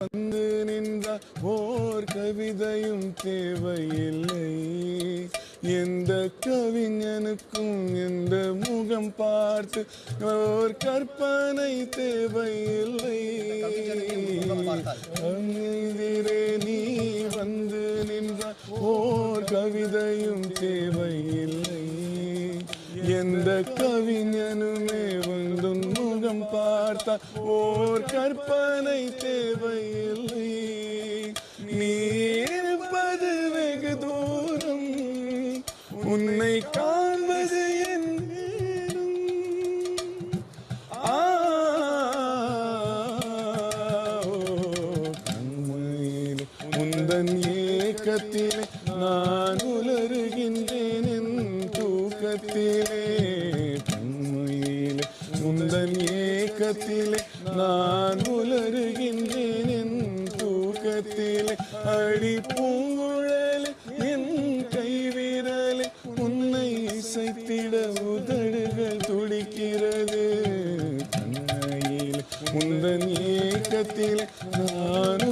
வந்து நின்றால் ஓர் கவிதையும் தேவையில்லை. எந்த கவிஞனுக்கும் எந்த முகம் பார்த்து ஓர் கற்பனை தேவையில்லை. எதிரே நீ வந்து நின்றால் ஓர் கவிதையும் தேவையில்லை. எந்த கவிஞனுமே வந்து முகம் பார்த்த ஓர் கற்பனை தேவையில்லை. நீ இருப்பது வெகு தூரம், உன்னை காண்பது என் நேரம். கண்மையில் உந்தன் ஏக்கத்திலே நான் உலருகின்றேன் என் தூக்கத்திலே. கண்மையில் உந்தன் ஏக்கத்திலே நான் உலருகின்றேன் என் தூக்கத்திலே. அடி பூங்குழலே என் கைவிரலே உன்னை இசைத்திட உதடுகள் துடிக்கிறது. கண்மையில் உந்தன் ஏக்கத்திலே நான்